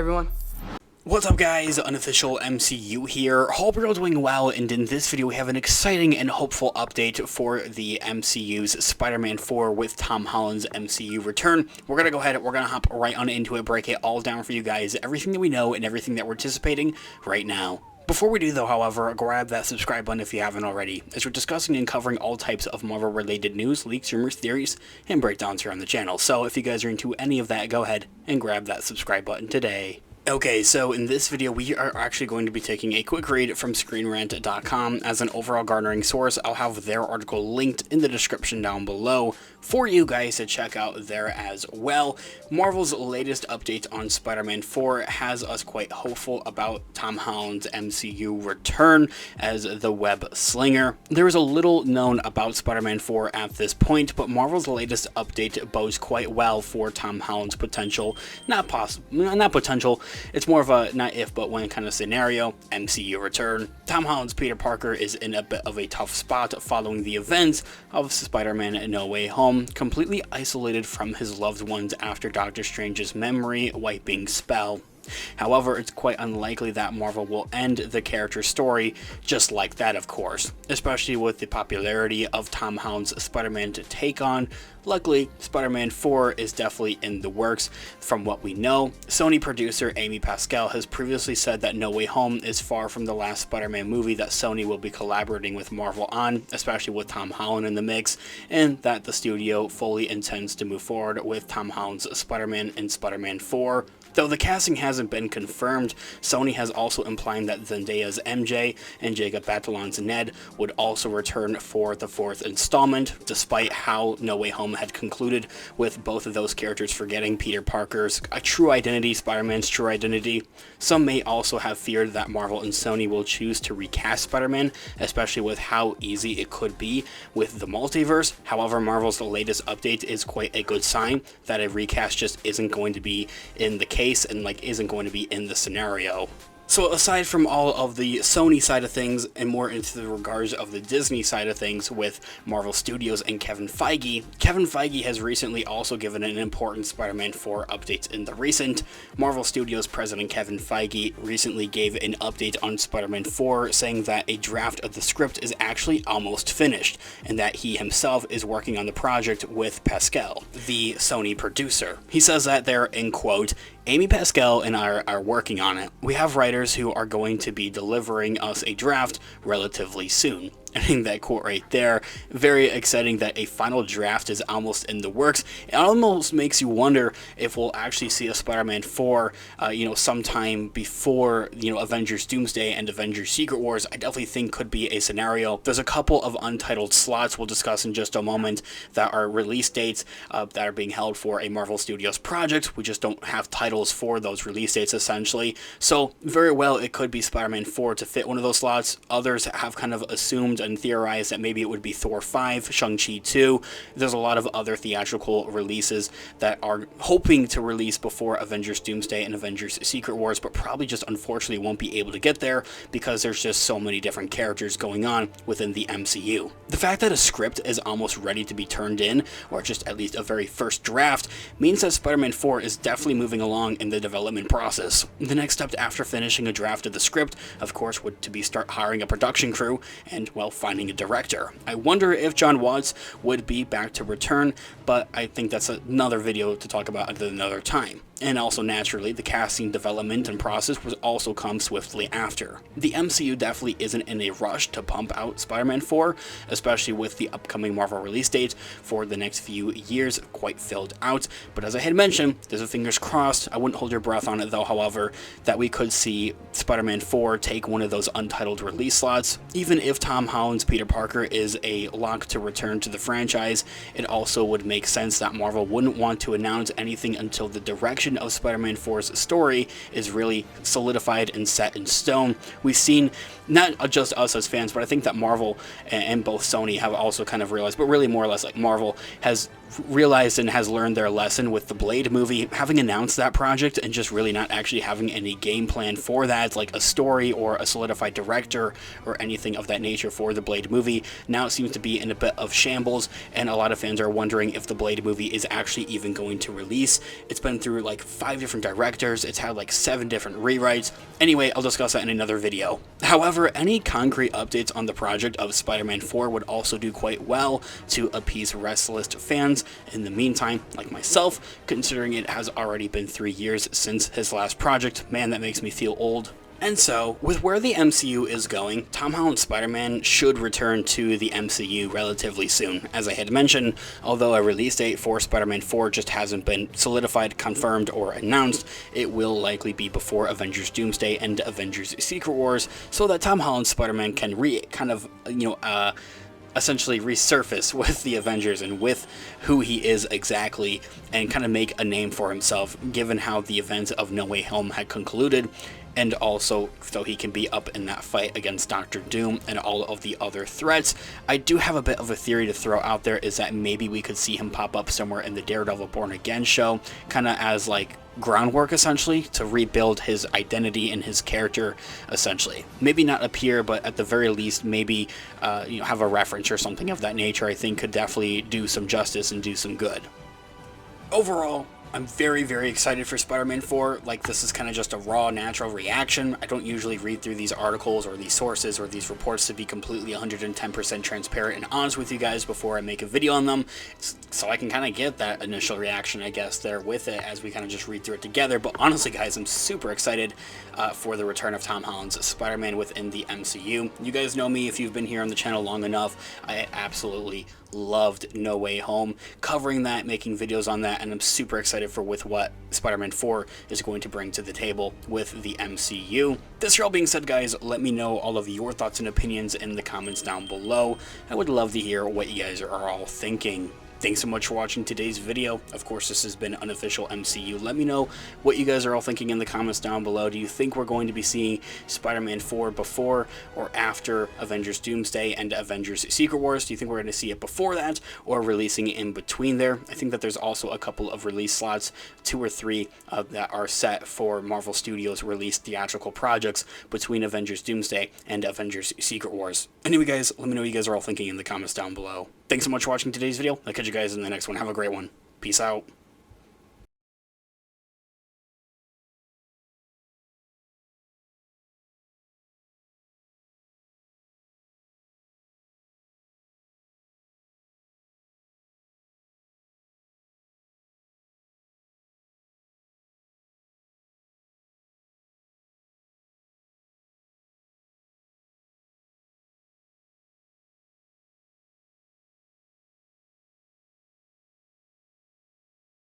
everyone. What's up guys, Unofficial MCU here. Hope you're all doing well, and in this video we have an exciting and hopeful update for the MCU's Spider-Man 4 with Tom Holland's MCU return. We're gonna go ahead, we're gonna hop right on into it, break it all down for you guys, everything that we know and everything that we're anticipating right now. Before we do though, however, grab that subscribe button if you haven't already, as we're discussing and covering all types of Marvel related news, leaks, rumors, theories, and breakdowns here on the channel. So if you guys are into any of that, go ahead and grab that subscribe button today. Okay, so in this video we are actually going to be taking a quick read from ScreenRant.com as an overall garnering source. I'll have their article linked in the description down below for you guys to check out there as well. Marvel's latest update on Spider-Man 4 has us quite hopeful about Tom Holland's MCU return as the web slinger. There is a little known about Spider-Man 4 at this point, but Marvel's latest update bodes quite well for Tom Holland's potential, not potential, it's more of a not if but when kind of scenario, MCU return. Tom Holland's Peter Parker is in a bit of a tough spot following the events of Spider-Man No Way Home, completely isolated from his loved ones after Doctor Strange's memory wiping spell. However, it's quite unlikely that Marvel will end the character's story just like that, of course, especially with the popularity of Tom Holland's Spider-Man to take on. Luckily, Spider-Man 4 is definitely in the works from what we know. Sony producer Amy Pascal has previously said that No Way Home is far from the last Spider-Man movie that Sony will be collaborating with Marvel on, especially with Tom Holland in the mix, and that the studio fully intends to move forward with Tom Holland's Spider-Man in Spider-Man 4. Though the casting hasn't been confirmed, Sony has also implied that Zendaya's MJ and Jacob Batalon's Ned would also return for the fourth installment, despite how No Way Home had concluded with both of those characters forgetting Peter Parker's true identity, Spider-Man's true identity. Some may also have feared that Marvel and Sony will choose to recast Spider-Man, especially with how easy it could be with the multiverse. However, Marvel's latest update is quite a good sign that a recast just isn't going to be in the case and isn't going to be in the scenario. So aside from all of the Sony side of things and more into the regards of the Disney side of things with Marvel Studios and Kevin Feige has recently also given an important Spider-Man 4 update in the recent. Marvel Studios president Kevin Feige recently gave an update on Spider-Man 4, saying that a draft of the script is actually almost finished and that he himself is working on the project with Pascal, the Sony producer. He says that they're, in quote, Amy Pascal and I are working on it. We have writers who are going to be delivering us a draft relatively soon. I think that quote right there, very exciting that a final draft is almost in the works. It almost makes you wonder if we'll actually see a Spider-Man 4, sometime before, Avengers Doomsday and Avengers Secret Wars. I definitely think could be a scenario. There's a couple of untitled slots we'll discuss in just a moment that are release dates that are being held for a Marvel Studios project. We just don't have titles for those release dates essentially. So very well it could be Spider-Man 4 to fit one of those slots. Others have kind of assumed and theorized that maybe it would be Thor 5, Shang-Chi 2. There's a lot of other theatrical releases that are hoping to release before Avengers Doomsday and Avengers Secret Wars, but probably just unfortunately won't be able to get there because there's just so many different characters going on within the MCU. The fact that a script is almost ready to be turned in, or just at least a very first draft, means that Spider-Man 4 is definitely moving along in the development process. The next step after finishing a draft of the script, of course, would to be start hiring a production crew and, well, finding a director. I wonder if John Watts would be back to return, but I think that's another video to talk about at another time. And also, naturally, the casting development and process will also come swiftly after. The MCU definitely isn't in a rush to pump out Spider-Man 4, especially with the upcoming Marvel release date for the next few years quite filled out. But as I had mentioned, there's a fingers crossed, I wouldn't hold your breath on it though, however, that we could see Spider-Man 4 take one of those untitled release slots. Even if Tom Holland's Peter Parker is a lock to return to the franchise, it also would make sense that Marvel wouldn't want to announce anything until the direction of Spider-Man 4's story is really solidified and set in stone. We've seen, not just us as fans, but I think that Marvel and both Sony have also kind of realized, but really more or less like Marvel has realized and has learned their lesson with the Blade movie, having announced that project and just really not actually having any game plan for that, like a story or a solidified director or anything of that nature for the Blade movie. Now it seems to be in a bit of shambles, and a lot of fans are wondering if the Blade movie is actually even going to release. It's been through like 5 different directors, it's had like 7 different rewrites. Anyway, I'll discuss that in another video. However, any concrete updates on the project of Spider-Man 4 would also do quite well to appease restless fans in the meantime, like myself, considering it has already been 3 years since his last project. Man, that makes me feel old. And so, with where the MCU is going, Tom Holland's Spider-Man should return to the MCU relatively soon. As I had mentioned, although a release date for Spider-Man 4 just hasn't been solidified, confirmed, or announced, it will likely be before Avengers Doomsday and Avengers Secret Wars, so that Tom Holland's Spider-Man can essentially resurface with the Avengers and with who he is exactly, and kind of make a name for himself given how the events of No Way Home had concluded, and also so he can be up in that fight against Doctor Doom and all of the other threats. I do have a bit of a theory to throw out there, is that maybe we could see him pop up somewhere in the Daredevil Born Again show, kind of as like groundwork essentially to rebuild his identity and his character essentially. Maybe not appear, but at the very least maybe have a reference or something of that nature. I think could definitely do some justice and do some good. Overall, I'm very, very excited for Spider-Man 4. Like, this is kind of just a raw, natural reaction. I don't usually read through these articles or these sources or these reports to be completely 110% transparent and honest with you guys before I make a video on them. So I can kind of get that initial reaction, I guess, there with it as we kind of just read through it together. But honestly, guys, I'm super excited for the return of Tom Holland's Spider-Man within the MCU. You guys know me if you've been here on the channel long enough. I absolutely loved No Way Home, covering that, making videos on that, and I'm super excited for what Spider-Man 4 is going to bring to the table with the MCU. This all being said, guys, let me know all of your thoughts and opinions in the comments down below. I would love to hear what you guys are all thinking. Thanks so much for watching today's video. Of course, this has been Unofficial MCU. Let me know what you guys are all thinking in the comments down below. Do you think we're going to be seeing Spider-Man 4 before or after Avengers Doomsday and Avengers Secret Wars? Do you think we're going to see it before that or releasing it in between there? I think that there's also a couple of release slots, 2 or 3, that are set for Marvel Studios release theatrical projects between Avengers Doomsday and Avengers Secret Wars. Anyway, guys, let me know what you guys are all thinking in the comments down below. Thanks so much for watching today's video. I'll catch you guys in the next one. Have a great one. Peace out.